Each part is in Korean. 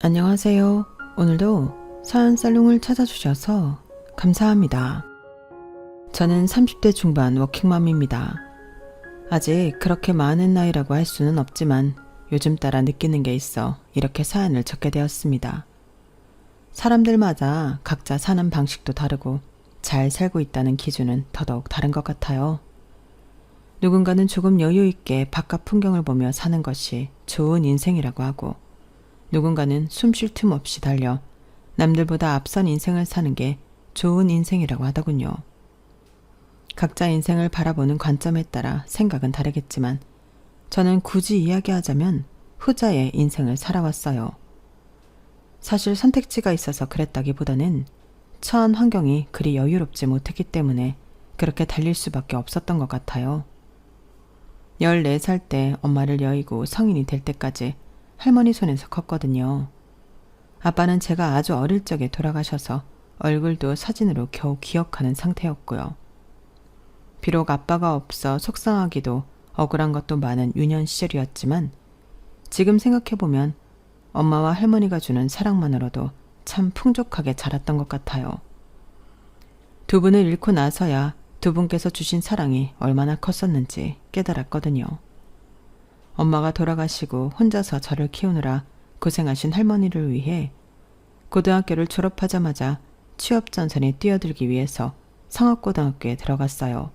안녕하세요. 오늘도 사연살롱을 찾아주셔서 감사합니다. 저는 30대 중반 워킹맘입니다. 아직 그렇게 많은 나이라고 할 수는 없지만 요즘 따라 느끼는 게 있어 이렇게 사연을 적게 되었습니다. 사람들마다 각자 사는 방식도 다르고 잘 살고 있다는 기준은 더더욱 다른 것 같아요. 누군가는 조금 여유 있게 바깥 풍경을 보며 사는 것이 좋은 인생이라고 하고, 누군가는 숨 쉴 틈 없이 달려 남들보다 앞선 인생을 사는 게 좋은 인생이라고 하더군요. 각자 인생을 바라보는 관점에 따라 생각은 다르겠지만 저는 굳이 이야기하자면 후자의 인생을 살아왔어요. 사실 선택지가 있어서 그랬다기보다는 처한 환경이 그리 여유롭지 못했기 때문에 그렇게 달릴 수밖에 없었던 것 같아요. 14살 때 엄마를 여의고 성인이 될 때까지 할머니 손에서 컸거든요. 아빠는 제가 아주 어릴 적에 돌아가셔서 얼굴도 사진으로 겨우 기억하는 상태였고요. 비록 아빠가 없어 속상하기도 억울한 것도 많은 유년 시절이었지만 지금 생각해보면 엄마와 할머니가 주는 사랑만으로도 참 풍족하게 자랐던 것 같아요. 두 분을 잃고 나서야 두 분께서 주신 사랑이 얼마나 컸었는지 깨달았거든요. 엄마가 돌아가시고 혼자서 저를 키우느라 고생하신 할머니를 위해 고등학교를 졸업하자마자 취업전선에 뛰어들기 위해서 상업고등학교에 들어갔어요.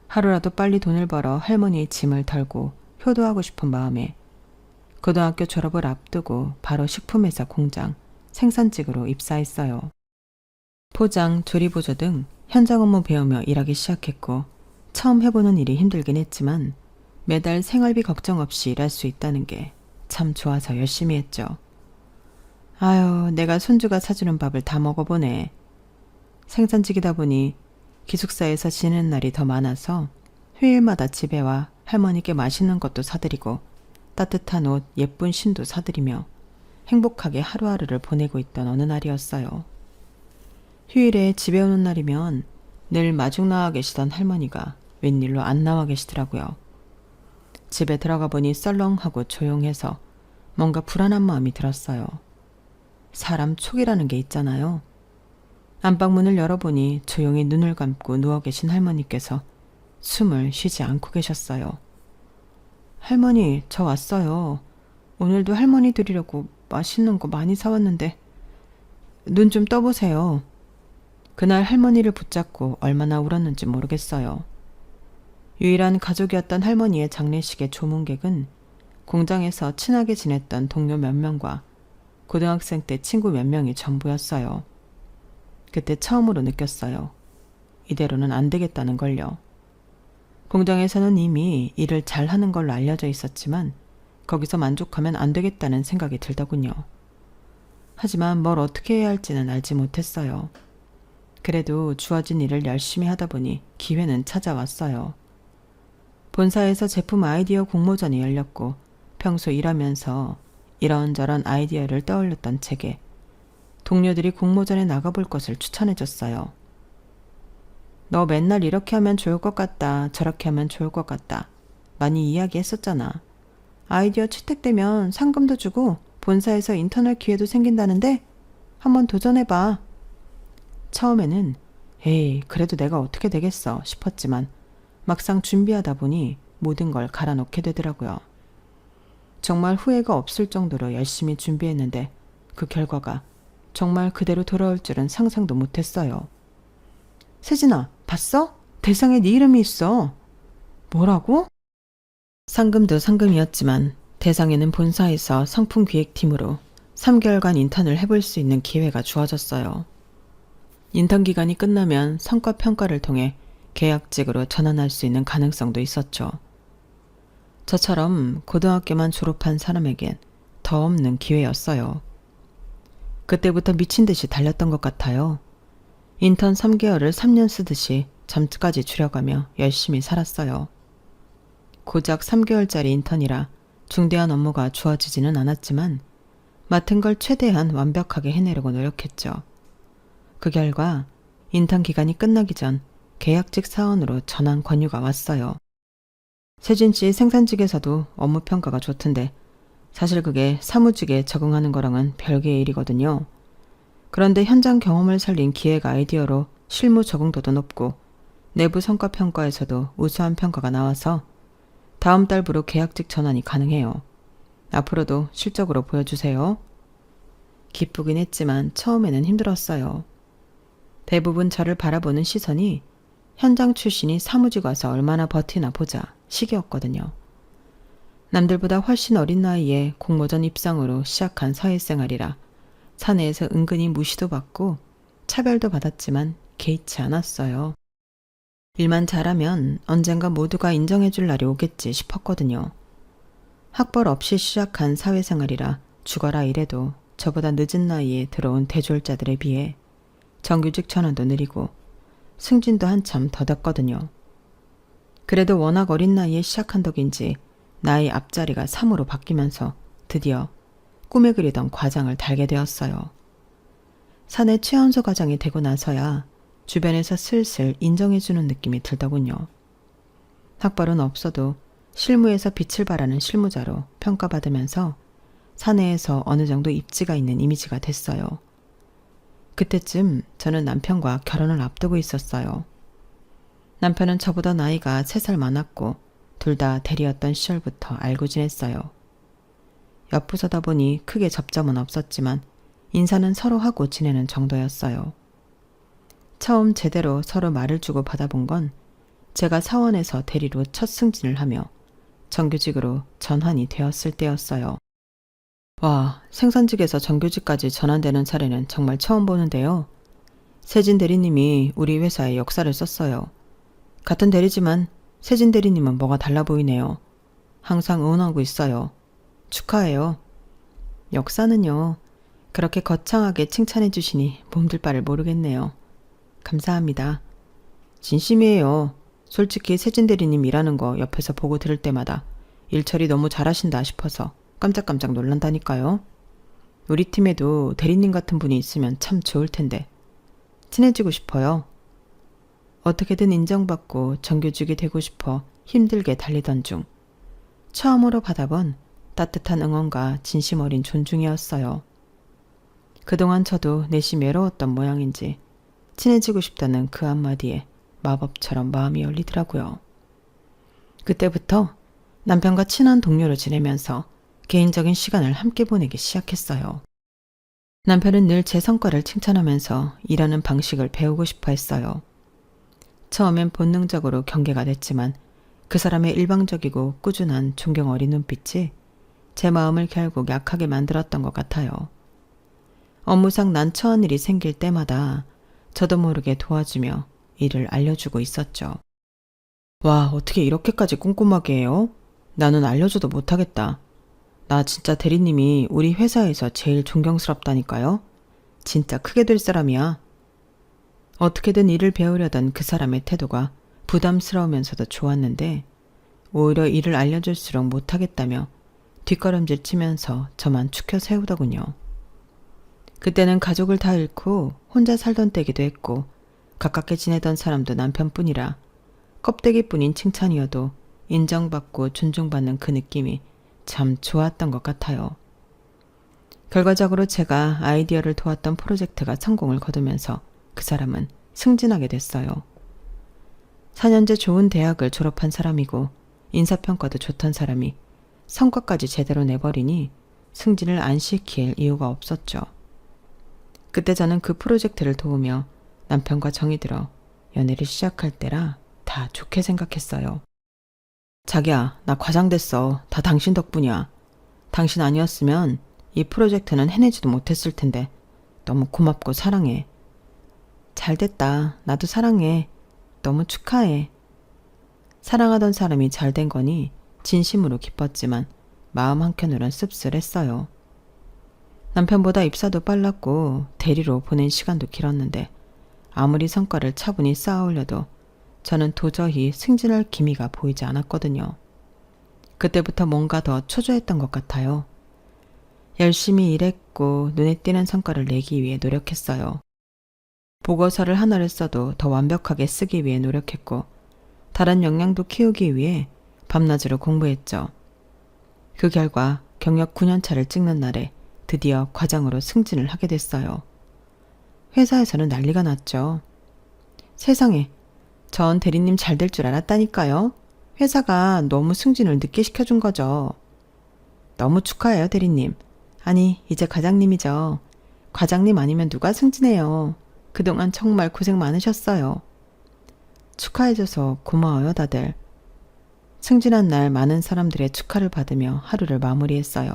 하루라도 빨리 돈을 벌어 할머니의 짐을 덜고 효도하고 싶은 마음에 고등학교 졸업을 앞두고 바로 식품회사 공장 생산직으로 입사했어요. 포장, 조리보조 등 현장 업무 배우며 일하기 시작했고, 처음 해보는 일이 힘들긴 했지만 매달 생활비 걱정 없이 일할 수 있다는 게 참 좋아서 열심히 했죠. 아유, 내가 손주가 사주는 밥을 다 먹어보네. 생산직이다 보니 기숙사에서 지내는 날이 더 많아서 휴일마다 집에 와 할머니께 맛있는 것도 사드리고 따뜻한 옷, 예쁜 신도 사드리며 행복하게 하루하루를 보내고 있던 어느 날이었어요. 휴일에 집에 오는 날이면 늘 마중 나와 계시던 할머니가 웬일로 안 나와 계시더라고요. 집에 들어가 보니 썰렁하고 조용해서 뭔가 불안한 마음이 들었어요. 사람 촉이라는 게 있잖아요. 안방문을 열어보니 조용히 눈을 감고 누워 계신 할머니께서 숨을 쉬지 않고 계셨어요. 할머니, 저 왔어요. 오늘도 할머니 드리려고 맛있는 거 많이 사왔는데 눈 좀 떠보세요. 그날 할머니를 붙잡고 얼마나 울었는지 모르겠어요. 유일한 가족이었던 할머니의 장례식의 조문객은 공장에서 친하게 지냈던 동료 몇 명과 고등학생 때 친구 몇 명이 전부였어요. 그때 처음으로 느꼈어요. 이대로는 안 되겠다는 걸요. 공장에서는 이미 일을 잘하는 걸로 알려져 있었지만 거기서 만족하면 안 되겠다는 생각이 들더군요. 하지만 뭘 어떻게 해야 할지는 알지 못했어요. 그래도 주어진 일을 열심히 하다 보니 기회는 찾아왔어요. 본사에서 제품 아이디어 공모전이 열렸고 평소 일하면서 이런저런 아이디어를 떠올렸던 제게 동료들이 공모전에 나가볼 것을 추천해줬어요. 너 맨날 이렇게 하면 좋을 것 같다, 저렇게 하면 좋을 것 같다. 많이 이야기했었잖아. 아이디어 채택되면 상금도 주고 본사에서 인턴할 기회도 생긴다는데 한번 도전해봐. 처음에는 에이, 그래도 내가 어떻게 되겠어 싶었지만 막상 준비하다 보니 모든 걸 갈아놓게 되더라고요. 정말 후회가 없을 정도로 열심히 준비했는데 그 결과가 정말 그대로 돌아올 줄은 상상도 못했어요. 세진아, 봤어? 대상에 네 이름이 있어. 뭐라고? 상금도 상금이었지만 대상에는 본사에서 상품기획팀으로 3개월간 인턴을 해볼 수 있는 기회가 주어졌어요. 인턴 기간이 끝나면 성과 평가를 통해 계약직으로 전환할 수 있는 가능성도 있었죠. 저처럼 고등학교만 졸업한 사람에겐 더 없는 기회였어요. 그때부터 미친 듯이 달렸던 것 같아요. 인턴 3개월을 3년 쓰듯이 잠까지 줄여가며 열심히 살았어요. 고작 3개월짜리 인턴이라 중대한 업무가 주어지지는 않았지만 맡은 걸 최대한 완벽하게 해내려고 노력했죠. 그 결과 인턴 기간이 끝나기 전 계약직 사원으로 전환 권유가 왔어요. 세진 씨 생산직에서도 업무 평가가 좋던데 사실 그게 사무직에 적응하는 거랑은 별개의 일이거든요. 그런데 현장 경험을 살린 기획 아이디어로 실무 적응도도 높고 내부 성과 평가에서도 우수한 평가가 나와서 다음 달부로 계약직 전환이 가능해요. 앞으로도 실적으로 보여주세요. 기쁘긴 했지만 처음에는 힘들었어요. 대부분 저를 바라보는 시선이 현장 출신이 사무직 와서 얼마나 버티나 보자 시기였거든요. 남들보다 훨씬 어린 나이에 공모전 입상으로 시작한 사회생활이라 사내에서 은근히 무시도 받고 차별도 받았지만 개의치 않았어요. 일만 잘하면 언젠가 모두가 인정해줄 날이 오겠지 싶었거든요. 학벌 없이 시작한 사회생활이라 죽어라 이래도 저보다 늦은 나이에 들어온 대졸자들에 비해 정규직 전환도 느리고 승진도 한참 더뎠거든요. 그래도 워낙 어린 나이에 시작한 덕인지 나이 앞자리가 3으로 바뀌면서 드디어 꿈에 그리던 과장을 달게 되었어요. 사내 최연소 과장이 되고 나서야 주변에서 슬슬 인정해주는 느낌이 들더군요. 학벌은 없어도 실무에서 빛을 발하는 실무자로 평가받으면서 사내에서 어느 정도 입지가 있는 이미지가 됐어요. 그때쯤 저는 남편과 결혼을 앞두고 있었어요. 남편은 저보다 나이가 3살 많았고 둘 다 대리였던 시절부터 알고 지냈어요. 옆부서다 보니 크게 접점은 없었지만 인사는 서로 하고 지내는 정도였어요. 처음 제대로 서로 말을 주고 받아본 건 제가 사원에서 대리로 첫 승진을 하며 정규직으로 전환이 되었을 때였어요. 와, 생산직에서 정규직까지 전환되는 사례는 정말 처음 보는데요. 세진 대리님이 우리 회사에 역사를 썼어요. 같은 대리지만 세진 대리님은 뭐가 달라 보이네요. 항상 응원하고 있어요. 축하해요. 역사는요. 그렇게 거창하게 칭찬해 주시니 몸둘 바를 모르겠네요. 감사합니다. 진심이에요. 솔직히 세진 대리님 일하는 거 옆에서 보고 들을 때마다 일처리 너무 잘하신다 싶어서 깜짝깜짝 놀란다니까요. 우리 팀에도 대리님 같은 분이 있으면 참 좋을 텐데. 친해지고 싶어요. 어떻게든 인정받고 정규직이 되고 싶어 힘들게 달리던 중 처음으로 받아본 따뜻한 응원과 진심 어린 존중이었어요. 그동안 저도 내심 외로웠던 모양인지 친해지고 싶다는 그 한마디에 마법처럼 마음이 열리더라고요. 그때부터 남편과 친한 동료로 지내면서 개인적인 시간을 함께 보내기 시작했어요. 남편은 늘 제 성과를 칭찬하면서 일하는 방식을 배우고 싶어 했어요. 처음엔 본능적으로 경계가 됐지만 그 사람의 일방적이고 꾸준한 존경 어린 눈빛이 제 마음을 결국 약하게 만들었던 것 같아요. 업무상 난처한 일이 생길 때마다 저도 모르게 도와주며 일을 알려주고 있었죠. 와, 어떻게 이렇게까지 꼼꼼하게 해요? 나는 알려줘도 못하겠다. 나 진짜 대리님이 우리 회사에서 제일 존경스럽다니까요. 진짜 크게 될 사람이야. 어떻게든 일을 배우려던 그 사람의 태도가 부담스러우면서도 좋았는데 오히려 일을 알려줄수록 못하겠다며 뒷걸음질 치면서 저만 축혀 세우더군요. 그때는 가족을 다 잃고 혼자 살던 때기도 했고 가깝게 지내던 사람도 남편뿐이라 껍데기뿐인 칭찬이어도 인정받고 존중받는 그 느낌이 참 좋았던 것 같아요. 결과적으로 제가 아이디어를 도왔던 프로젝트가 성공을 거두면서 그 사람은 승진하게 됐어요. 4년제 좋은 대학을 졸업한 사람이고 인사평가도 좋던 사람이 성과까지 제대로 내버리니 승진을 안 시킬 이유가 없었죠. 그때 저는 그 프로젝트를 도우며 남편과 정이 들어 연애를 시작할 때라 다 좋게 생각했어요. 자기야, 나 과장 됐어. 다 당신 덕분이야. 당신 아니었으면 이 프로젝트는 해내지도 못했을 텐데 너무 고맙고 사랑해. 잘 됐다. 나도 사랑해. 너무 축하해. 사랑하던 사람이 잘 된 거니 진심으로 기뻤지만 마음 한켠으론 씁쓸했어요. 남편보다 입사도 빨랐고 대리로 보낸 시간도 길었는데 아무리 성과를 차분히 쌓아올려도 저는 도저히 승진할 기미가 보이지 않았거든요. 그때부터 뭔가 더 초조했던 것 같아요. 열심히 일했고 눈에 띄는 성과를 내기 위해 노력했어요. 보고서를 하나를 써도 더 완벽하게 쓰기 위해 노력했고 다른 역량도 키우기 위해 밤낮으로 공부했죠. 그 결과 경력 9년차를 찍는 날에 드디어 과장으로 승진을 하게 됐어요. 회사에서는 난리가 났죠. 세상에, 전 대리님 잘 될 줄 알았다니까요. 회사가 너무 승진을 늦게 시켜준 거죠. 너무 축하해요, 대리님. 아니, 이제 과장님이죠. 과장님 아니면 누가 승진해요. 그동안 정말 고생 많으셨어요. 축하해줘서 고마워요, 다들. 승진한 날 많은 사람들의 축하를 받으며 하루를 마무리했어요.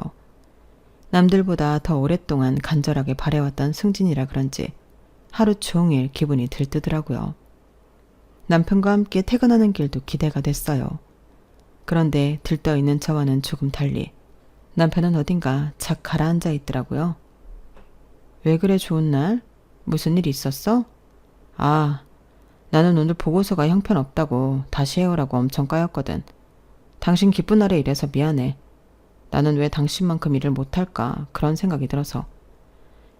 남들보다 더 오랫동안 간절하게 바래왔던 승진이라 그런지 하루 종일 기분이 들뜨더라고요. 남편과 함께 퇴근하는 길도 기대가 됐어요. 그런데 들떠있는 저와는 조금 달리 남편은 어딘가 착 가라앉아 있더라고요. 왜 그래, 좋은 날? 무슨 일 있었어? 아, 나는 오늘 보고서가 형편없다고 다시 해오라고 엄청 까였거든. 당신 기쁜 날에 이래서 미안해. 나는 왜 당신만큼 일을 못할까 그런 생각이 들어서.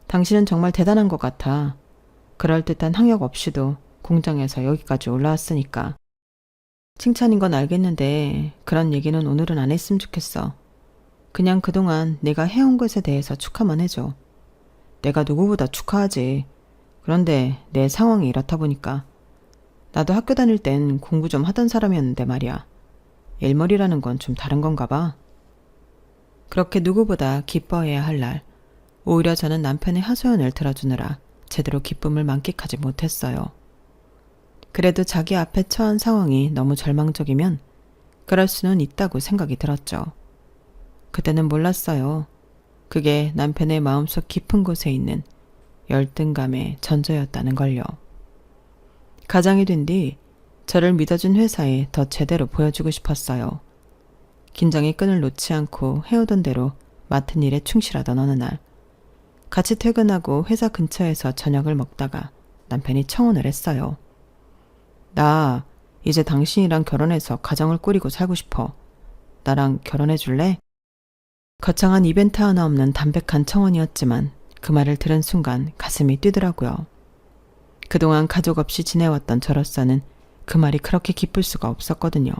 당신은 정말 대단한 것 같아. 그럴듯한 학력 없이도 공장에서 여기까지 올라왔으니까. 칭찬인 건 알겠는데 그런 얘기는 오늘은 안 했으면 좋겠어. 그냥 그동안 내가 해온 것에 대해서 축하만 해줘. 내가 누구보다 축하하지. 그런데 내 상황이 이렇다 보니까. 나도 학교 다닐 땐 공부 좀 하던 사람이었는데 말이야. 일머리라는 건 좀 다른 건가 봐. 그렇게 누구보다 기뻐해야 할 날, 오히려 저는 남편의 하소연을 들어주느라 제대로 기쁨을 만끽하지 못했어요. 그래도 자기 앞에 처한 상황이 너무 절망적이면 그럴 수는 있다고 생각이 들었죠. 그때는 몰랐어요. 그게 남편의 마음속 깊은 곳에 있는 열등감의 전조였다는 걸요. 가장이 된 뒤 저를 믿어준 회사에 더 제대로 보여주고 싶었어요. 긴장의 끈을 놓지 않고 해오던 대로 맡은 일에 충실하던 어느 날, 같이 퇴근하고 회사 근처에서 저녁을 먹다가 남편이 청혼을 했어요. 나 이제 당신이랑 결혼해서 가정을 꾸리고 살고 싶어. 나랑 결혼해 줄래? 거창한 이벤트 하나 없는 담백한 청혼이었지만 그 말을 들은 순간 가슴이 뛰더라고요. 그동안 가족 없이 지내왔던 저로서는 그 말이 그렇게 기쁠 수가 없었거든요.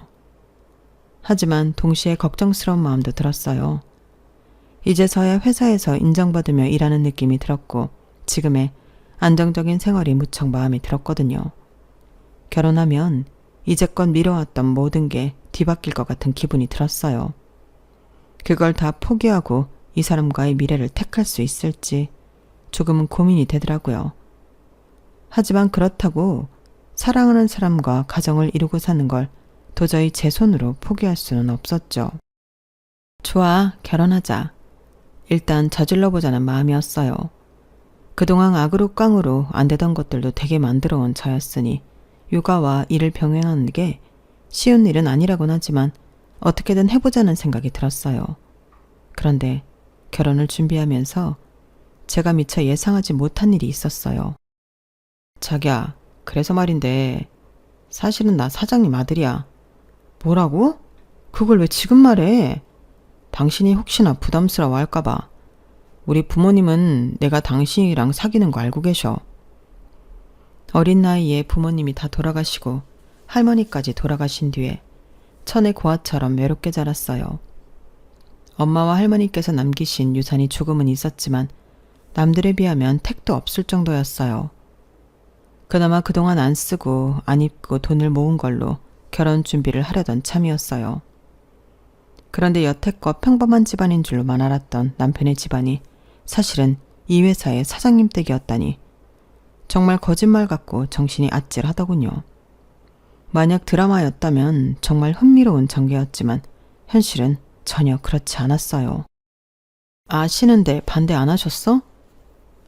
하지만 동시에 걱정스러운 마음도 들었어요. 이제서야 회사에서 인정받으며 일하는 느낌이 들었고 지금의 안정적인 생활이 무척 마음에 들었거든요. 결혼하면 이제껏 미뤄왔던 모든 게 뒤바뀔 것 같은 기분이 들었어요. 그걸 다 포기하고 이 사람과의 미래를 택할 수 있을지 조금은 고민이 되더라고요. 하지만 그렇다고 사랑하는 사람과 가정을 이루고 사는 걸 도저히 제 손으로 포기할 수는 없었죠. 좋아, 결혼하자. 일단 저질러 보자는 마음이었어요. 그동안 악으로 깡으로 안 되던 것들도 되게 만들어 온 저였으니 육아와 일을 병행하는 게 쉬운 일은 아니라곤 하지만 어떻게든 해보자는 생각이 들었어요. 그런데 결혼을 준비하면서 제가 미처 예상하지 못한 일이 있었어요. 자기야, 그래서 말인데 사실은 나 사장님 아들이야. 뭐라고? 그걸 왜 지금 말해? 당신이 혹시나 부담스러워 할까봐. 우리 부모님은 내가 당신이랑 사귀는 거 알고 계셔. 어린 나이에 부모님이 다 돌아가시고 할머니까지 돌아가신 뒤에 천의 고아처럼 외롭게 자랐어요. 엄마와 할머니께서 남기신 유산이 조금은 있었지만 남들에 비하면 택도 없을 정도였어요. 그나마 그동안 안 쓰고 안 입고 돈을 모은 걸로 결혼 준비를 하려던 참이었어요. 그런데 여태껏 평범한 집안인 줄로만 알았던 남편의 집안이 사실은 이 회사의 사장님 댁이었다니 정말 거짓말 같고 정신이 아찔하더군요. 만약 드라마였다면 정말 흥미로운 전개였지만 현실은 전혀 그렇지 않았어요. 아시는데 반대 안 하셨어?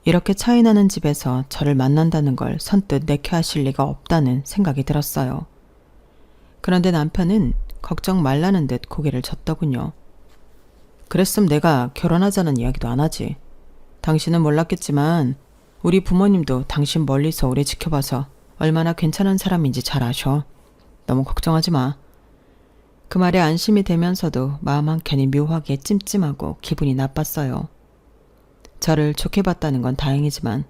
이렇게 차이 나는 집에서 저를 만난다는 걸 선뜻 내켜하실 리가 없다는 생각이 들었어요. 그런데 남편은 걱정 말라는 듯 고개를 젓더군요. 그랬으면 내가 결혼하자는 이야기도 안 하지. 당신은 몰랐겠지만 우리 부모님도 당신 멀리서 오래 지켜봐서 얼마나 괜찮은 사람인지 잘 아셔. 너무 걱정하지 마. 그 말에 안심이 되면서도 마음 한켠이 묘하게 찜찜하고 기분이 나빴어요. 저를 좋게 봤다는 건 다행이지만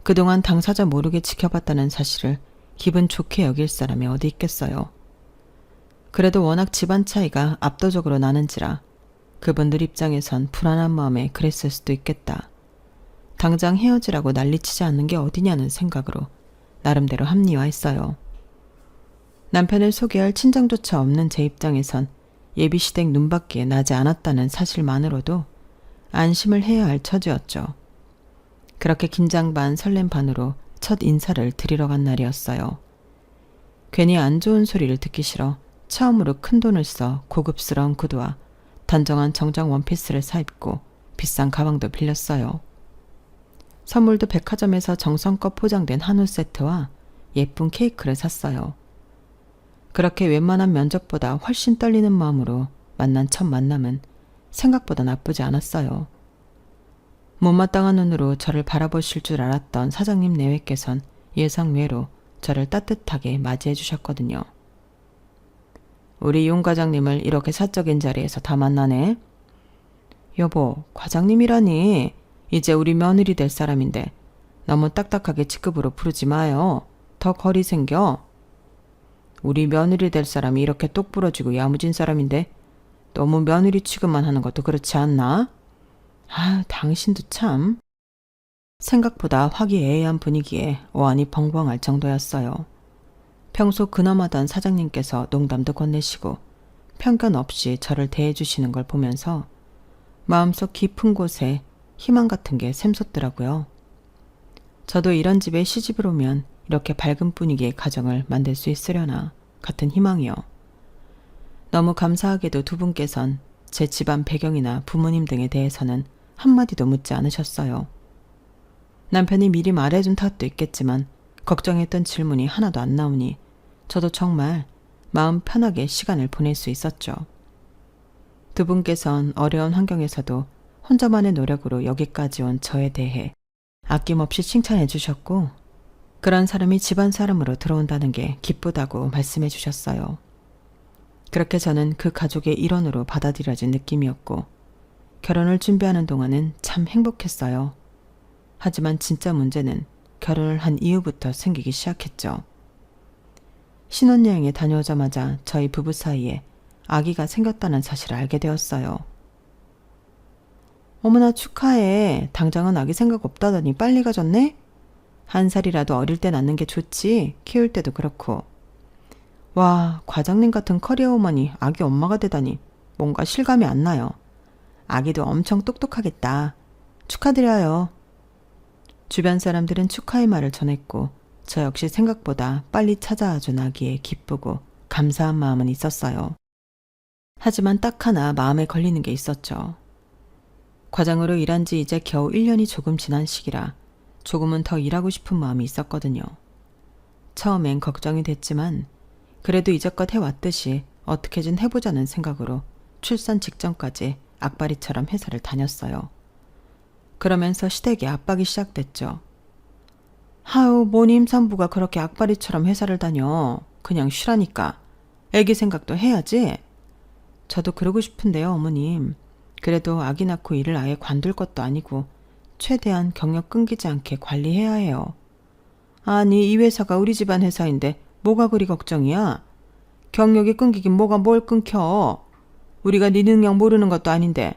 그동안 당사자 모르게 지켜봤다는 사실을 기분 좋게 여길 사람이 어디 있겠어요. 그래도 워낙 집안 차이가 압도적으로 나는지라 그분들 입장에선 불안한 마음에 그랬을 수도 있겠다. 당장 헤어지라고 난리치지 않는 게 어디냐는 생각으로 나름대로 합리화했어요. 남편을 소개할 친정조차 없는 제 입장에선 예비시댁 눈밖에 나지 않았다는 사실만으로도 안심을 해야 할 처지였죠. 그렇게 긴장 반 설렘 반으로 첫 인사를 드리러 간 날이었어요. 괜히 안 좋은 소리를 듣기 싫어 처음으로 큰돈을 써 고급스러운 구두와 단정한 정장 원피스를 사입고 비싼 가방도 빌렸어요. 선물도 백화점에서 정성껏 포장된 한우 세트와 예쁜 케이크를 샀어요. 그렇게 웬만한 면접보다 훨씬 떨리는 마음으로 만난 첫 만남은 생각보다 나쁘지 않았어요. 못마땅한 눈으로 저를 바라보실 줄 알았던 사장님 내외께선 예상외로 저를 따뜻하게 맞이해 주셨거든요. 우리 윤 과장님을 이렇게 사적인 자리에서 다 만나네. 여보, 과장님이라니. 이제 우리 며느리 될 사람인데 너무 딱딱하게 직급으로 부르지 마요. 더 거리 생겨. 우리 며느리 될 사람이 이렇게 똑 부러지고 야무진 사람인데 너무 며느리 취급만 하는 것도 그렇지 않나? 아, 당신도 참. 생각보다 화기애애한 분위기에 어안이 벙벙할 정도였어요. 평소 근엄하던 사장님께서 농담도 건네시고 편견 없이 저를 대해주시는 걸 보면서 마음속 깊은 곳에 희망 같은 게 샘솟더라고요. 저도 이런 집에 시집을 오면 이렇게 밝은 분위기의 가정을 만들 수 있으려나 같은 희망이요. 너무 감사하게도 두 분께선 제 집안 배경이나 부모님 등에 대해서는 한마디도 묻지 않으셨어요. 남편이 미리 말해준 탓도 있겠지만 걱정했던 질문이 하나도 안 나오니 저도 정말 마음 편하게 시간을 보낼 수 있었죠. 두 분께선 어려운 환경에서도 혼자만의 노력으로 여기까지 온 저에 대해 아낌없이 칭찬해 주셨고 그런 사람이 집안 사람으로 들어온다는 게 기쁘다고 말씀해 주셨어요. 그렇게 저는 그 가족의 일원으로 받아들여진 느낌이었고 결혼을 준비하는 동안은 참 행복했어요. 하지만 진짜 문제는 결혼을 한 이후부터 생기기 시작했죠. 신혼여행에 다녀오자마자 저희 부부 사이에 아기가 생겼다는 사실을 알게 되었어요. 어머나 축하해. 당장은 아기 생각 없다더니 빨리 가졌네? 1살이라도 어릴 때 낳는 게 좋지. 키울 때도 그렇고. 와, 과장님 같은 커리어우먼이 아기 엄마가 되다니 뭔가 실감이 안 나요. 아기도 엄청 똑똑하겠다. 축하드려요. 주변 사람들은 축하의 말을 전했고 저 역시 생각보다 빨리 찾아와준 아기에 기쁘고 감사한 마음은 있었어요. 하지만 딱 하나 마음에 걸리는 게 있었죠. 과장으로 일한 지 이제 겨우 1년이 조금 지난 시기라 조금은 더 일하고 싶은 마음이 있었거든요. 처음엔 걱정이 됐지만 그래도 이제껏 해왔듯이 어떻게든 해보자는 생각으로 출산 직전까지 악바리처럼 회사를 다녔어요. 그러면서 시댁에 압박이 시작됐죠. 아유, 뭔 임산부가 그렇게 악바리처럼 회사를 다녀. 그냥 쉬라니까. 애기 생각도 해야지. 저도 그러고 싶은데요, 어머님. 그래도 아기 낳고 일을 아예 관둘 것도 아니고 최대한 경력 끊기지 않게 관리해야 해요. 아니, 이 회사가 우리 집안 회사인데 뭐가 그리 걱정이야? 경력이 끊기긴 뭐가 뭘 끊겨. 우리가 네 능력 모르는 것도 아닌데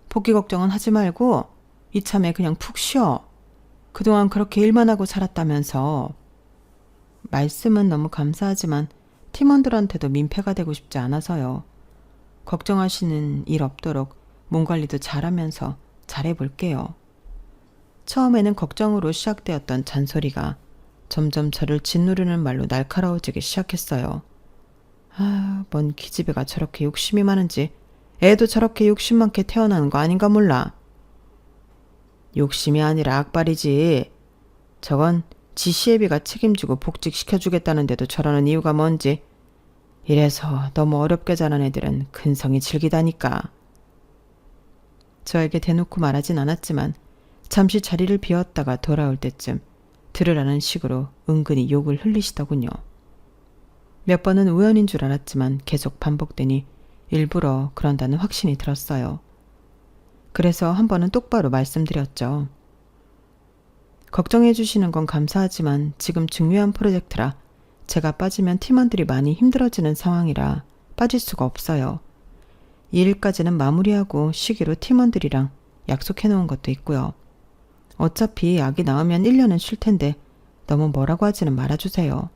복귀 걱정은 하지 말고 이참에 그냥 푹 쉬어. 그동안 그렇게 일만 하고 살았다면서. 말씀은 너무 감사하지만 팀원들한테도 민폐가 되고 싶지 않아서요. 걱정하시는 일 없도록 몸 관리도 잘하면서 잘해볼게요. 처음에는 걱정으로 시작되었던 잔소리가 점점 저를 짓누르는 말로 날카로워지기 시작했어요. 아, 뭔 기집애가 저렇게 욕심이 많은지 애도 저렇게 욕심 많게 태어나는 거 아닌가 몰라. 욕심이 아니라 악발이지. 저건 지 시애비가 책임지고 복직시켜주겠다는데도 저러는 이유가 뭔지. 이래서 너무 어렵게 자란 애들은 근성이 질기다니까. 저에게 대놓고 말하진 않았지만 잠시 자리를 비웠다가 돌아올 때쯤 들으라는 식으로 은근히 욕을 흘리시더군요. 몇 번은 우연인 줄 알았지만 계속 반복되니 일부러 그런다는 확신이 들었어요. 그래서 한 번은 똑바로 말씀드렸죠. 걱정해 주시는 건 감사하지만 지금 중요한 프로젝트라 제가 빠지면 팀원들이 많이 힘들어지는 상황이라 빠질 수가 없어요. 이 일까지는 마무리하고 쉬기로 팀원들이랑 약속해 놓은 것도 있고요. 어차피 아기 낳으면 1년은 쉴 텐데 너무 뭐라고 하지는 말아주세요.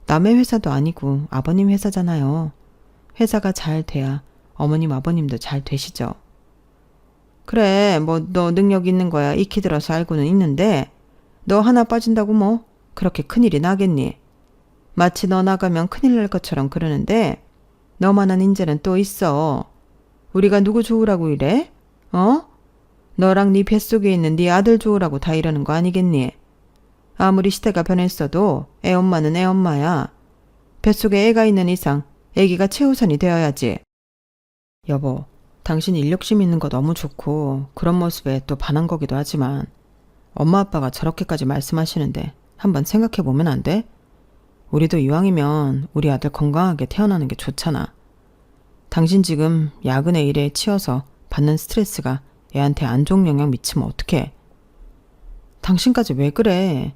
남의 회사도 아니고 아버님 회사잖아요. 회사가 잘 돼야 어머님 아버님도 잘 되시죠. 그래, 뭐 너 능력 있는 거야 익히 들어서 알고는 있는데 너 하나 빠진다고 뭐 그렇게 큰일이 나겠니? 마치 너 나가면 큰일 날 것처럼 그러는데 너만한 인재는 또 있어. 우리가 누구 좋으라고 이래? 어? 너랑 네 뱃속에 있는 네 아들 좋으라고 다 이러는 거 아니겠니? 아무리 시대가 변했어도 애엄마는 애엄마야. 뱃속에 애가 있는 이상 애기가 최우선이 되어야지. 여보, 당신 인력심 있는 거 너무 좋고 그런 모습에 또 반한 거기도 하지만 엄마 아빠가 저렇게까지 말씀하시는데 한번 생각해보면 안 돼? 우리도 이왕이면 우리 아들 건강하게 태어나는 게 좋잖아. 당신 지금 야근의 일에 치여서 받는 스트레스가 애한테 안 좋은 영향 미치면 어떡해? 당신까지 왜 그래?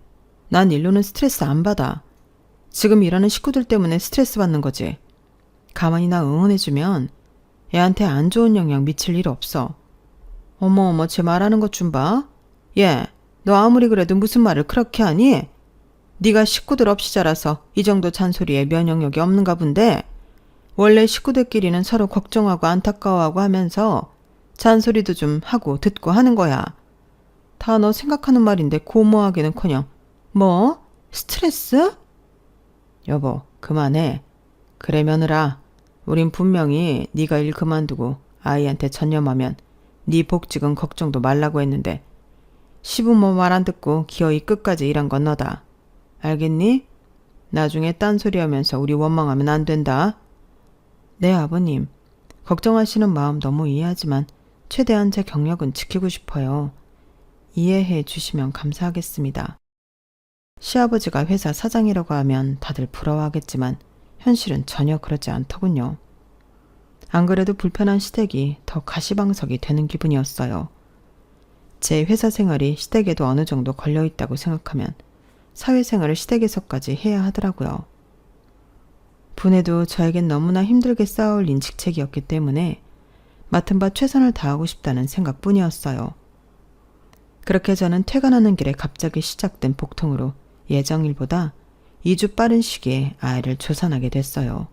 난 일로는 스트레스 안 받아. 지금 일하는 식구들 때문에 스트레스 받는 거지. 가만히 나 응원해주면 애한테 안 좋은 영향 미칠 일 없어. 어머 쟤 말하는 것 좀 봐. 얘, 너 아무리 그래도 무슨 말을 그렇게 하니? 네가 식구들 없이 자라서 이 정도 잔소리에 면역력이 없는가 본데 원래 식구들끼리는 서로 걱정하고 안타까워하고 하면서 잔소리도 좀 하고 듣고 하는 거야. 다 너 생각하는 말인데 고모하기는커녕 뭐? 스트레스? 여보, 그만해. 그래 며느라, 우린 분명히 네가 일 그만두고 아이한테 전념하면 네 복직은 걱정도 말라고 했는데 시부모 말 안 듣고 기어이 끝까지 일한 건 너다. 알겠니? 나중에 딴소리 하면서 우리 원망하면 안 된다. 네, 아버님. 걱정하시는 마음 너무 이해하지만 최대한 제 경력은 지키고 싶어요. 이해해 주시면 감사하겠습니다. 시아버지가 회사 사장이라고 하면 다들 부러워하겠지만 현실은 전혀 그렇지 않더군요. 안 그래도 불편한 시댁이 더 가시방석이 되는 기분이었어요. 제 회사 생활이 시댁에도 어느 정도 걸려있다고 생각하면 사회생활을 시댁에서까지 해야 하더라고요. 분해도 저에겐 너무나 힘들게 쌓아올린 직책이었기 때문에 맡은 바 최선을 다하고 싶다는 생각뿐이었어요. 그렇게 저는 퇴근하는 길에 갑자기 시작된 복통으로 예정일보다 2주 빠른 시기에 아이를 조산하게 됐어요.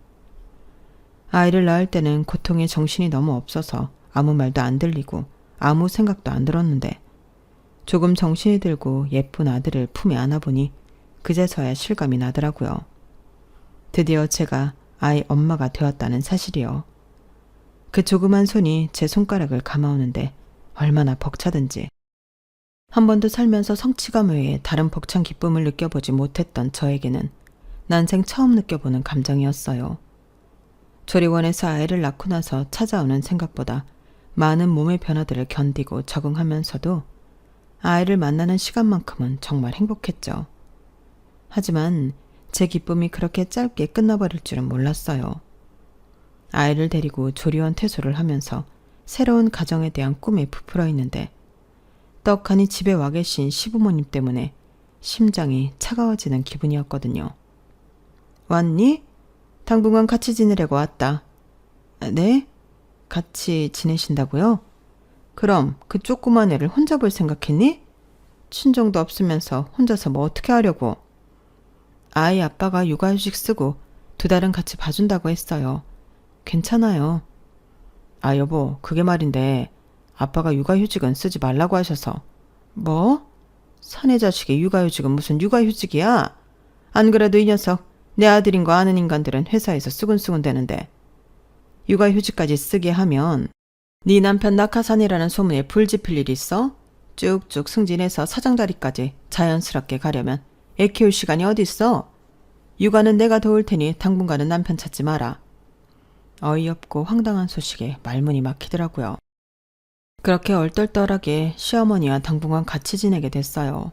아이를 낳을 때는 고통에 정신이 너무 없어서 아무 말도 안 들리고 아무 생각도 안 들었는데 조금 정신이 들고 예쁜 아들을 품에 안아보니 그제서야 실감이 나더라고요. 드디어 제가 아이 엄마가 되었다는 사실이요. 그 조그만 손이 제 손가락을 감아오는데 얼마나 벅차든지. 한 번도 살면서 성취감 외에 다른 벅찬 기쁨을 느껴보지 못했던 저에게는 난생 처음 느껴보는 감정이었어요. 조리원에서 아이를 낳고 나서 찾아오는 생각보다 많은 몸의 변화들을 견디고 적응하면서도 아이를 만나는 시간만큼은 정말 행복했죠. 하지만 제 기쁨이 그렇게 짧게 끝나버릴 줄은 몰랐어요. 아이를 데리고 조리원 퇴소를 하면서 새로운 가정에 대한 꿈에 부풀어 있는데 떡하니 집에 와 계신 시부모님 때문에 심장이 차가워지는 기분이었거든요. 왔니? 당분간 같이 지내려고 왔다. 네? 같이 지내신다고요? 그럼 그 조그만 애를 혼자 볼 생각했니? 친정도 없으면서 혼자서 뭐 어떻게 하려고? 아이 아빠가 육아휴직 쓰고 2달은 같이 봐준다고 했어요. 괜찮아요. 아 여보, 그게 말인데 아빠가 육아휴직은 쓰지 말라고 하셔서. 뭐? 사내 자식의 육아휴직은 무슨 육아휴직이야? 안 그래도 이 녀석 내 아들인 거 아는 인간들은 회사에서 쓰군쓰군 대는데 육아휴직까지 쓰게 하면 네 남편 낙하산이라는 소문에 불 지필 일 있어? 쭉쭉 승진해서 사장 자리까지 자연스럽게 가려면 애 키울 시간이 어딨어? 육아는 내가 도울 테니 당분간은 남편 찾지 마라. 어이없고 황당한 소식에 말문이 막히더라고요. 그렇게 얼떨떨하게 시어머니와 당분간 같이 지내게 됐어요.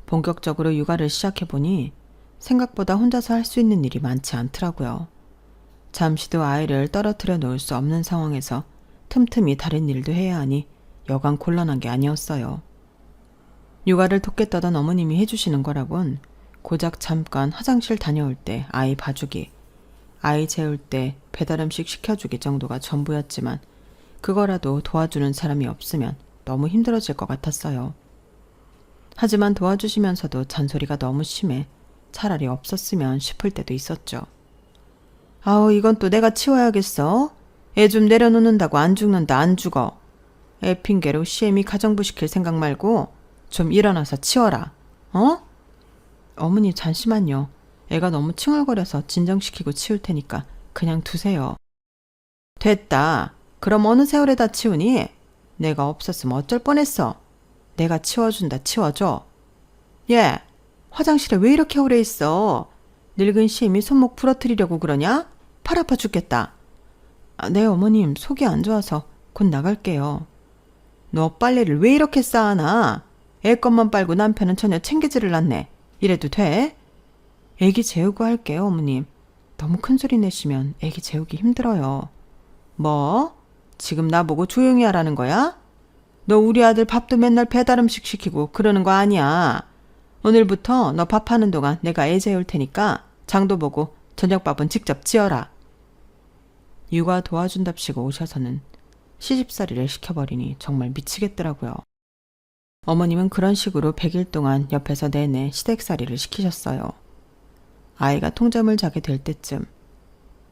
본격적으로 육아를 시작해보니 생각보다 혼자서 할 수 있는 일이 많지 않더라고요. 잠시도 아이를 떨어뜨려 놓을 수 없는 상황에서 틈틈이 다른 일도 해야 하니 여간 곤란한 게 아니었어요. 육아를 돕겠다던 어머님이 해주시는 거라곤 고작 잠깐 화장실 다녀올 때 아이 봐주기, 아이 재울 때 배달음식 시켜주기 정도가 전부였지만 그거라도 도와주는 사람이 없으면 너무 힘들어질 것 같았어요. 하지만 도와주시면서도 잔소리가 너무 심해 차라리 없었으면 싶을 때도 있었죠. 아우, 이건 또 내가 치워야겠어. 애 좀 내려놓는다고 안 죽는다, 안 죽어. 애 핑계로 시애미 가정부 시킬 생각 말고 좀 일어나서 치워라. 어? 어머니 잠시만요. 애가 너무 칭얼거려서 진정시키고 치울 테니까 그냥 두세요. 됐다. 그럼 어느 세월에다 치우니? 내가 없었으면 어쩔 뻔했어. 내가 치워준다, 치워줘. 얘, 화장실에 왜 이렇게 오래 있어? 늙은 시애미 손목 부러뜨리려고 그러냐? 팔 아파 죽겠다. 네, 어머님, 속이 안 좋아서 곧 나갈게요. 너 빨래를 왜 이렇게 쌓아놔? 애 것만 빨고 남편은 전혀 챙기지를 않네. 이래도 돼? 애기 재우고 할게요, 어머님. 너무 큰 소리 내시면 애기 재우기 힘들어요. 뭐? 지금 나보고 조용히 하라는 거야? 너 우리 아들 밥도 맨날 배달음식 시키고 그러는 거 아니야. 오늘부터 너 밥하는 동안 내가 애 재울 테니까 장도 보고 저녁밥은 직접 지어라. 육아 도와준답시고 오셔서는 시집살이를 시켜버리니 정말 미치겠더라고요. 어머님은 그런 식으로 100일 동안 옆에서 내내 시댁살이를 시키셨어요. 아이가 통잠을 자게 될 때쯤,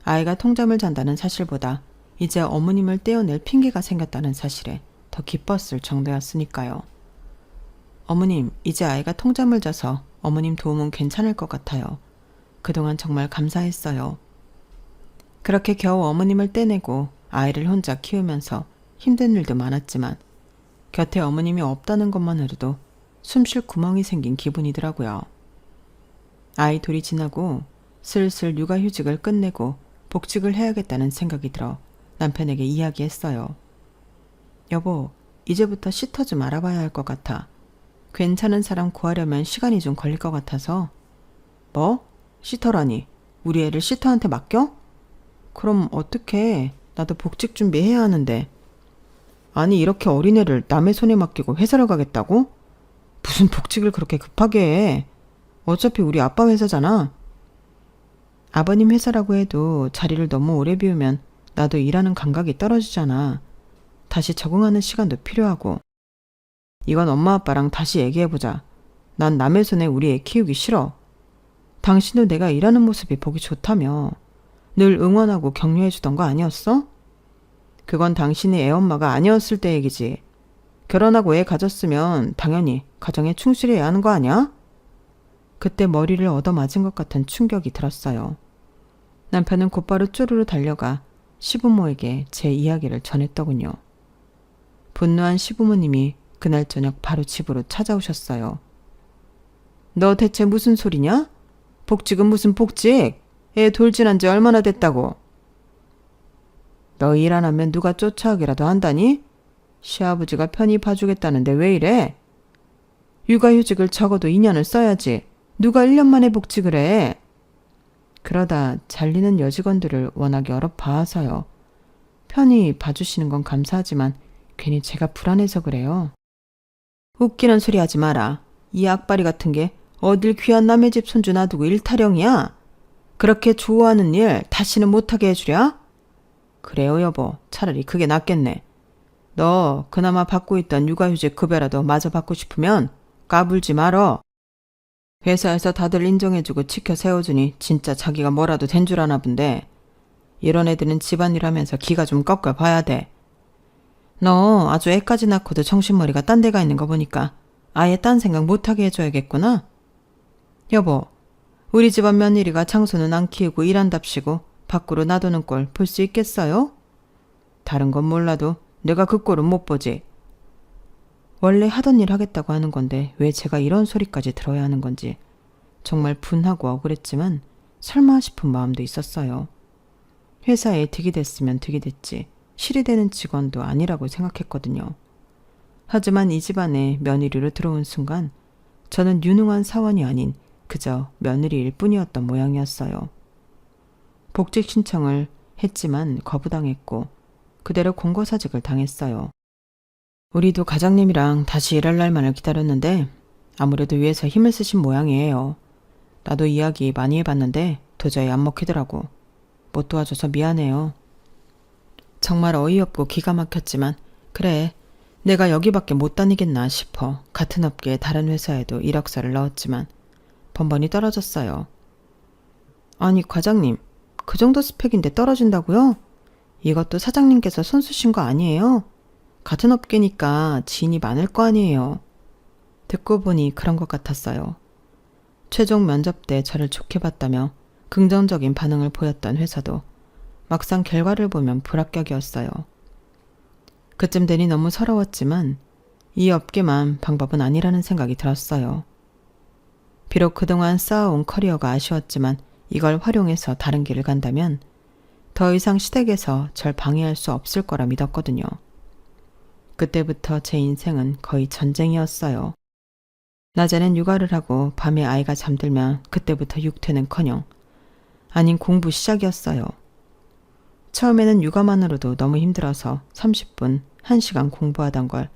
아이가 통잠을 잔다는 사실보다 이제 어머님을 떼어낼 핑계가 생겼다는 사실에 더 기뻤을 정도였으니까요. 어머님, 이제 아이가 통잠을 자서 어머님 도움은 괜찮을 것 같아요. 그동안 정말 감사했어요. 그렇게 겨우 어머님을 떼내고 아이를 혼자 키우면서 힘든 일도 많았지만 곁에 어머님이 없다는 것만으로도 숨쉴 구멍이 생긴 기분이더라고요. 아이 둘이 지나고 슬슬 육아휴직을 끝내고 복직을 해야겠다는 생각이 들어 남편에게 이야기했어요. 여보, 이제부터 시터 좀 알아봐야 할 것 같아. 괜찮은 사람 구하려면 시간이 좀 걸릴 것 같아서. 뭐? 시터라니? 우리 애를 시터한테 맡겨? 그럼 어떡해. 나도 복직 준비해야 하는데. 아니, 이렇게 어린애를 남의 손에 맡기고 회사를 가겠다고? 무슨 복직을 그렇게 급하게 해. 어차피 우리 아빠 회사잖아. 아버님 회사라고 해도 자리를 너무 오래 비우면 나도 일하는 감각이 떨어지잖아. 다시 적응하는 시간도 필요하고. 이건 엄마 아빠랑 다시 얘기해보자. 난 남의 손에 우리 애 키우기 싫어. 당신도 내가 일하는 모습이 보기 좋다며. 늘 응원하고 격려해주던 거 아니었어? 그건 당신이 애 엄마가 아니었을 때 얘기지. 결혼하고 애 가졌으면 당연히 가정에 충실해야 하는 거 아니야? 그때 머리를 얻어맞은 것 같은 충격이 들었어요. 남편은 곧바로 쪼르르 달려가 시부모에게 제 이야기를 전했더군요. 분노한 시부모님이 그날 저녁 바로 집으로 찾아오셨어요. 너 대체 무슨 소리냐? 복직은 무슨 복직? 애 돌진한 지 얼마나 됐다고? 너 일 안 하면 누가 쫓아오기라도 한다니? 시아버지가 편히 봐주겠다는데 왜 이래? 육아휴직을 적어도 2년을 써야지. 누가 1년 만에 복직을 해? 그러다 잘리는 여직원들을 워낙 여러 봐서요. 편히 봐주시는 건 감사하지만 괜히 제가 불안해서 그래요. 웃기는 소리 하지 마라. 이 악바리 같은 게 어딜 귀한 남의 집 손주 놔두고 일타령이야? 그렇게 좋아하는 일 다시는 못하게 해주랴? 그래요, 여보. 차라리 그게 낫겠네. 너 그나마 받고 있던 육아휴직 급여라도 마저 받고 싶으면 까불지 말어. 회사에서 다들 인정해주고 치켜 세워주니 진짜 자기가 뭐라도 된 줄 아나 본데 이런 애들은 집안일 하면서 기가 좀 꺾여 봐야 돼. 너 아주 애까지 낳고도 정신머리가 딴 데가 있는 거 보니까 아예 딴 생각 못하게 해줘야겠구나. 여보, 우리 집안 며느리가 장소는 안 키우고 일한답시고 밖으로 놔두는 꼴 볼 수 있겠어요? 다른 건 몰라도 내가 그 꼴은 못 보지. 원래 하던 일 하겠다고 하는 건데 왜 제가 이런 소리까지 들어야 하는 건지 정말 분하고 억울했지만 설마 싶은 마음도 있었어요. 회사에 득이 됐으면 득이 됐지 실이 되는 직원도 아니라고 생각했거든요. 하지만 이 집안에 며느리로 들어온 순간 저는 유능한 사원이 아닌 그저 며느리일 뿐이었던 모양이었어요. 복직 신청을 했지만 거부당했고 그대로 공고사직을 당했어요. 우리도 과장님이랑 다시 일할 날만을 기다렸는데 아무래도 위에서 힘을 쓰신 모양이에요. 나도 이야기 많이 해봤는데 도저히 안 먹히더라고. 못 도와줘서 미안해요. 정말 어이없고 기가 막혔지만 그래, 내가 여기밖에 못 다니겠나 싶어 같은 업계의 다른 회사에도 이력서를 넣었지만 번번이 떨어졌어요. 아니 과장님, 그 정도 스펙인데 떨어진다고요? 이것도 사장님께서 손쓰신 거 아니에요? 같은 업계니까 지인이 많을 거 아니에요. 듣고 보니 그런 것 같았어요. 최종 면접 때 저를 좋게 봤다며 긍정적인 반응을 보였던 회사도 막상 결과를 보면 불합격이었어요. 그쯤 되니 너무 서러웠지만 이 업계만 방법은 아니라는 생각이 들었어요. 비록 그동안 쌓아온 커리어가 아쉬웠지만 이걸 활용해서 다른 길을 간다면 더 이상 시댁에서 절 방해할 수 없을 거라 믿었거든요. 그때부터 제 인생은 거의 전쟁이었어요. 낮에는 육아를 하고 밤에 아이가 잠들면 그때부터 육퇴는커녕 아닌 공부 시작이었어요. 처음에는 육아만으로도 너무 힘들어서 30분, 1시간 공부하던 걸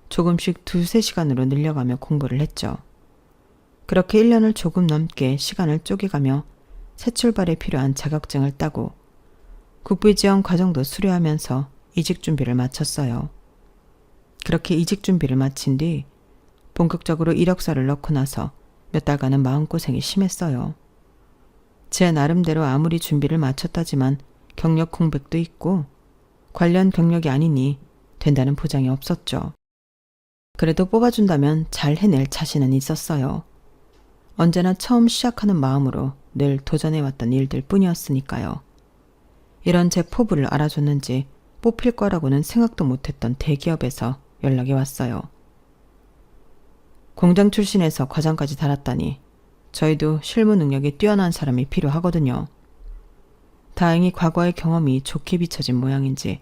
조금씩 2-3시간으로 늘려가며 공부를 했죠. 그렇게 1년을 조금 넘게 시간을 쪼개가며 새 출발에 필요한 자격증을 따고 국비지원 과정도 수료하면서 이직 준비를 마쳤어요. 그렇게 이직 준비를 마친 뒤 본격적으로 이력서를 넣고 나서 몇 달간은 마음고생이 심했어요. 제 나름대로 아무리 준비를 마쳤다지만 경력 공백도 있고 관련 경력이 아니니 된다는 보장이 없었죠. 그래도 뽑아준다면 잘 해낼 자신은 있었어요. 언제나 처음 시작하는 마음으로 늘 도전해왔던 일들 뿐이었으니까요. 이런 제 포부를 알아줬는지 뽑힐 거라고는 생각도 못했던 대기업에서 연락이 왔어요. 공장 출신에서 과장까지 달았다니 저희도 실무 능력이 뛰어난 사람이 필요하거든요. 다행히 과거의 경험이 좋게 비춰진 모양인지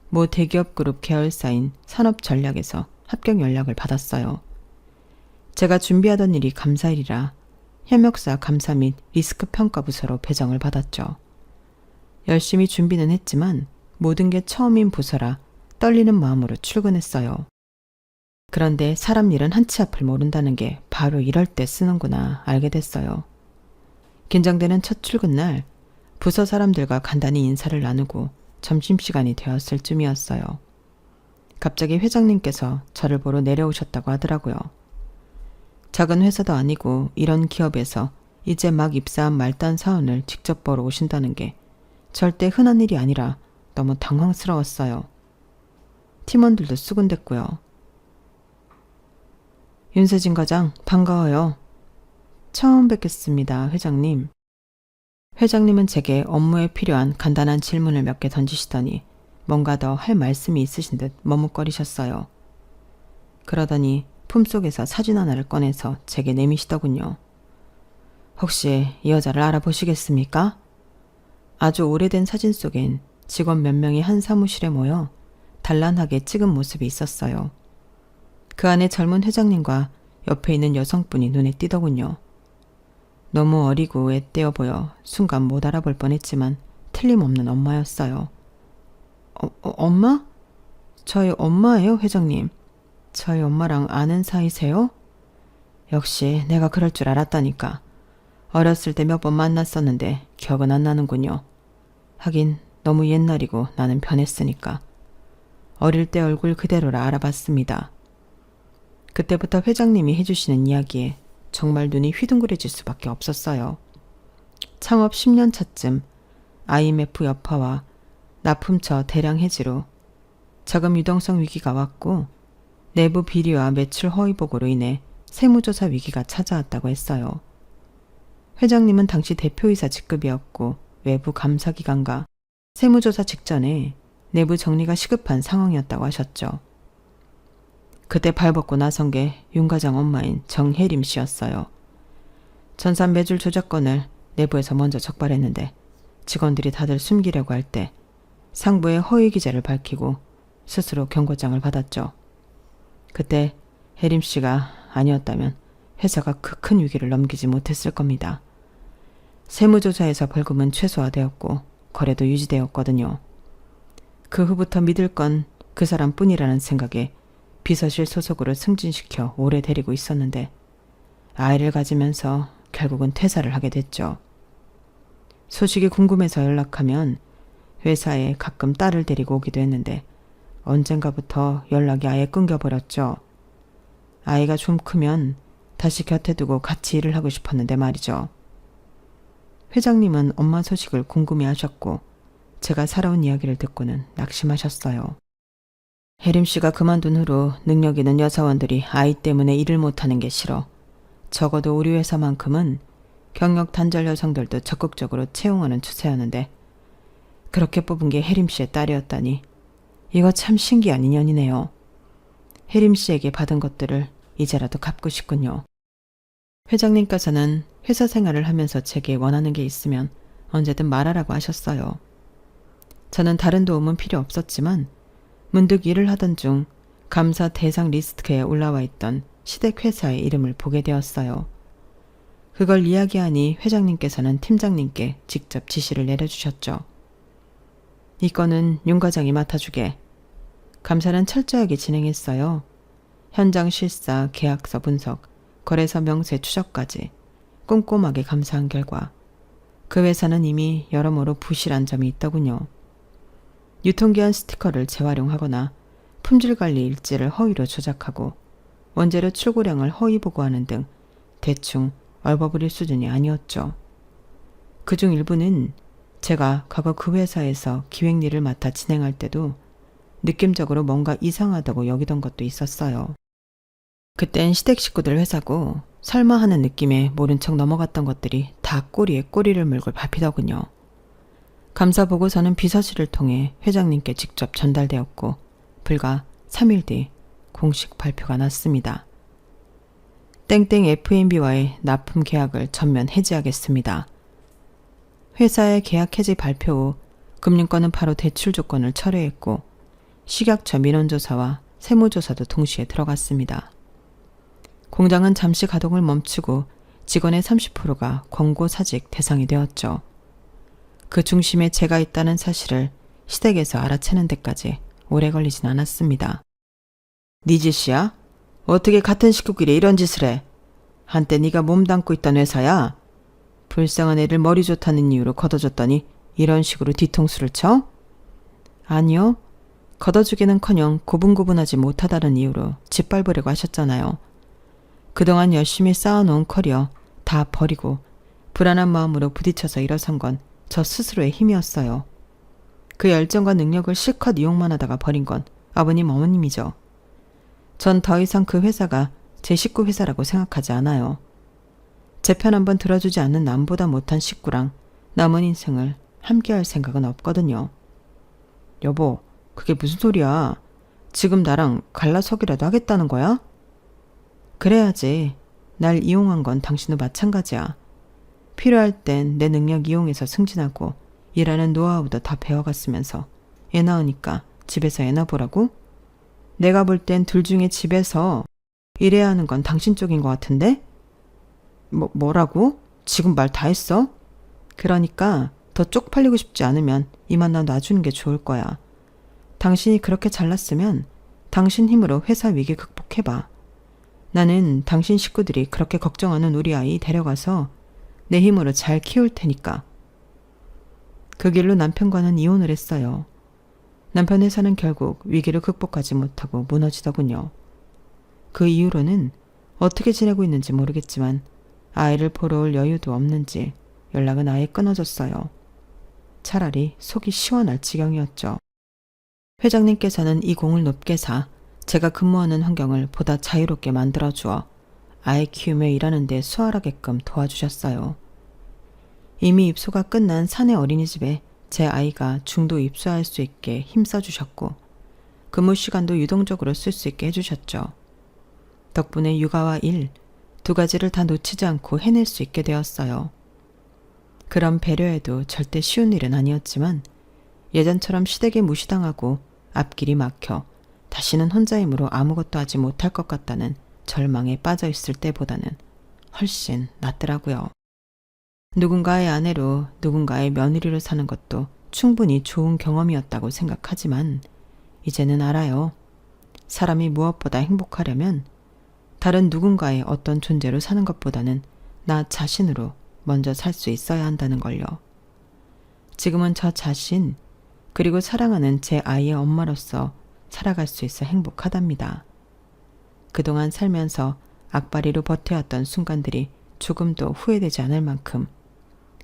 모 대기업 그룹 계열사인 산업전략에서 합격 연락을 받았어요. 제가 준비하던 일이 감사일이라 현역사 감사 및 리스크 평가 부서로 배정을 받았죠. 열심히 준비는 했지만 모든 게 처음인 부서라 떨리는 마음으로 출근했어요. 그런데 사람 일은 한치 앞을 모른다는 게 바로 이럴 때 쓰는구나 알게 됐어요. 긴장되는 첫 출근날 부서 사람들과 간단히 인사를 나누고 점심시간이 되었을 쯤이었어요. 갑자기 회장님께서 저를 보러 내려오셨다고 하더라고요. 작은 회사도 아니고 이런 기업에서 이제 막 입사한 말단 사원을 직접 보러 오신다는 게 절대 흔한 일이 아니라 너무 당황스러웠어요. 팀원들도 수군댔고요. 윤세진 과장 반가워요. 처음 뵙겠습니다, 회장님. 회장님은 제게 업무에 필요한 간단한 질문을 몇 개 던지시더니 뭔가 더 할 말씀이 있으신 듯 머뭇거리셨어요. 그러더니 품속에서 사진 하나를 꺼내서 제게 내미시더군요. 혹시 이 여자를 알아보시겠습니까? 아주 오래된 사진 속엔 직원 몇 명이 한 사무실에 모여 단란하게 찍은 모습이 있었어요. 그 안에 젊은 회장님과 옆에 있는 여성분이 눈에 띄더군요. 너무 어리고 애때어 보여 순간 못 알아볼 뻔했지만 틀림없는 엄마였어요. 엄마? 저희 엄마예요, 회장님. 저희 엄마랑 아는 사이세요? 역시 내가 그럴 줄 알았다니까. 어렸을 때 몇 번 만났었는데 기억은 안 나는군요. 하긴 너무 옛날이고 나는 변했으니까. 어릴 때 얼굴 그대로라 알아봤습니다. 그때부터 회장님이 해주시는 이야기에 정말 눈이 휘둥그레질 수밖에 없었어요. 창업 10년 차쯤 IMF 여파와 납품처 대량 해지로 자금 유동성 위기가 왔고 내부 비리와 매출 허위 보고로 인해 세무조사 위기가 찾아왔다고 했어요. 회장님은 당시 대표이사 직급이었고 외부 감사기관과 세무조사 직전에 내부 정리가 시급한 상황이었다고 하셨죠. 그때 발벗고 나선 게 윤 과장 엄마인 정혜림 씨였어요. 전산 매출 조작건을 내부에서 먼저 적발했는데 직원들이 다들 숨기려고 할 때 상부의 허위 기재를 밝히고 스스로 경고장을 받았죠. 그때 혜림 씨가 아니었다면 회사가 그 큰 위기를 넘기지 못했을 겁니다. 세무조사에서 벌금은 최소화되었고 거래도 유지되었거든요. 그 후부터 믿을 건 그 사람뿐이라는 생각에 비서실 소속으로 승진시켜 오래 데리고 있었는데 아이를 가지면서 결국은 퇴사를 하게 됐죠. 소식이 궁금해서 연락하면 회사에 가끔 딸을 데리고 오기도 했는데 언젠가부터 연락이 아예 끊겨버렸죠. 아이가 좀 크면 다시 곁에 두고 같이 일을 하고 싶었는데 말이죠. 회장님은 엄마 소식을 궁금해하셨고 제가 살아온 이야기를 듣고는 낙심하셨어요. 혜림 씨가 그만둔 후로 능력 있는 여사원들이 아이 때문에 일을 못하는 게 싫어. 적어도 우리 회사만큼은 경력 단절 여성들도 적극적으로 채용하는 추세였는데 그렇게 뽑은 게 혜림 씨의 딸이었다니 이거 참 신기한 인연이네요. 혜림 씨에게 받은 것들을 이제라도 갚고 싶군요. 회장님께서는 회사 생활을 하면서 제게 원하는 게 있으면 언제든 말하라고 하셨어요. 저는 다른 도움은 필요 없었지만 문득 일을 하던 중 감사 대상 리스트에 올라와 있던 시댁 회사의 이름을 보게 되었어요. 그걸 이야기하니 회장님께서는 팀장님께 직접 지시를 내려주셨죠. 이 건은 윤 과장이 맡아주게. 감사는 철저하게 진행했어요. 현장 실사, 계약서 분석, 거래서 명세 추적까지 꼼꼼하게 감사한 결과 그 회사는 이미 여러모로 부실한 점이 있더군요. 유통기한 스티커를 재활용하거나 품질관리 일지를 허위로 조작하고 원재료 출고량을 허위 보고하는 등 대충 얼버무릴 수준이 아니었죠. 그중 일부는 제가 과거 그 회사에서 기획 일을 맡아 진행할 때도 느낌적으로 뭔가 이상하다고 여기던 것도 있었어요. 그땐 시댁 식구들 회사고 설마 하는 느낌에 모른 척 넘어갔던 것들이 다 꼬리에 꼬리를 물고 밟히더군요. 감사 보고서는 비서실을 통해 회장님께 직접 전달되었고 불과 3일 뒤 공식 발표가 났습니다. 땡땡 F&B와의 납품 계약을 전면 해지하겠습니다. 회사의 계약 해지 발표 후 금융권은 바로 대출 조건을 철회했고 식약처 민원조사와 세무조사도 동시에 들어갔습니다. 공장은 잠시 가동을 멈추고 직원의 30%가 권고사직 대상이 되었죠. 그 중심에 제가 있다는 사실을 시댁에서 알아채는 데까지 오래 걸리진 않았습니다. 네 짓이야? 어떻게 같은 식구끼리 이런 짓을 해? 한때 네가 몸담고 있던 회사야? 불쌍한 애를 머리 좋다는 이유로 걷어줬더니 이런 식으로 뒤통수를 쳐? 아니요. 걷어주기는커녕 고분고분하지 못하다는 이유로 짓밟으려고 하셨잖아요. 그동안 열심히 쌓아놓은 커리어 다 버리고 불안한 마음으로 부딪혀서 일어선 건 저 스스로의 힘이었어요. 그 열정과 능력을 실컷 이용만 하다가 버린 건 아버님 어머님이죠. 전 더 이상 그 회사가 제 식구 회사라고 생각하지 않아요. 제 편 한번 들어주지 않는 남보다 못한 식구랑 남은 인생을 함께할 생각은 없거든요. 여보, 그게 무슨 소리야? 지금 나랑 갈라서기라도 하겠다는 거야? 그래야지. 날 이용한 건 당신도 마찬가지야. 필요할 땐 내 능력 이용해서 승진하고 일하는 노하우도 다 배워갔으면서 애 낳으니까 집에서 애 낳아보라고? 내가 볼 땐 둘 중에 집에서 일해야 하는 건 당신 쪽인 것 같은데? 뭐라고? 지금 말 다 했어? 그러니까 더 쪽팔리고 싶지 않으면 이만 나 놔주는 게 좋을 거야. 당신이 그렇게 잘났으면 당신 힘으로 회사 위기 극복해봐. 나는 당신 식구들이 그렇게 걱정하는 우리 아이 데려가서 내 힘으로 잘 키울 테니까. 그 길로 남편과는 이혼을 했어요. 남편 회사는 결국 위기를 극복하지 못하고 무너지더군요. 그 이후로는 어떻게 지내고 있는지 모르겠지만 아이를 보러 올 여유도 없는지 연락은 아예 끊어졌어요. 차라리 속이 시원할 지경이었죠. 회장님께서는 이 공을 높게 사 제가 근무하는 환경을 보다 자유롭게 만들어주어 아이 키우며 일하는 데 수월하게끔 도와주셨어요. 이미 입소가 끝난 사내 어린이집에 제 아이가 중도 입소할 수 있게 힘써주셨고 근무 시간도 유동적으로 쓸 수 있게 해주셨죠. 덕분에 육아와 일 두 가지를 다 놓치지 않고 해낼 수 있게 되었어요. 그런 배려에도 절대 쉬운 일은 아니었지만 예전처럼 시댁에 무시당하고 앞길이 막혀 다시는 혼자 힘으로 아무것도 하지 못할 것 같다는 절망에 빠져 있을 때보다는 훨씬 낫더라고요. 누군가의 아내로 누군가의 며느리로 사는 것도 충분히 좋은 경험이었다고 생각하지만 이제는 알아요. 사람이 무엇보다 행복하려면 다른 누군가의 어떤 존재로 사는 것보다는 나 자신으로 먼저 살 수 있어야 한다는 걸요. 지금은 저 자신, 그리고 사랑하는 제 아이의 엄마로서 살아갈 수 있어 행복하답니다. 그동안 살면서 악바리로 버텨왔던 순간들이 조금도 후회되지 않을 만큼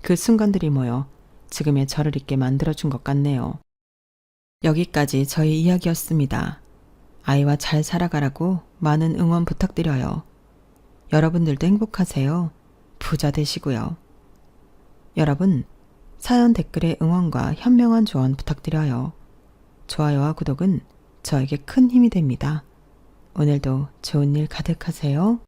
그 순간들이 모여 지금의 저를 있게 만들어준 것 같네요. 여기까지 저의 이야기였습니다. 아이와 잘 살아가라고 많은 응원 부탁드려요. 여러분들도 행복하세요. 부자 되시고요. 여러분, 사연 댓글에 응원과 현명한 조언 부탁드려요. 좋아요와 구독은 저에게 큰 힘이 됩니다. 오늘도 좋은 일 가득하세요.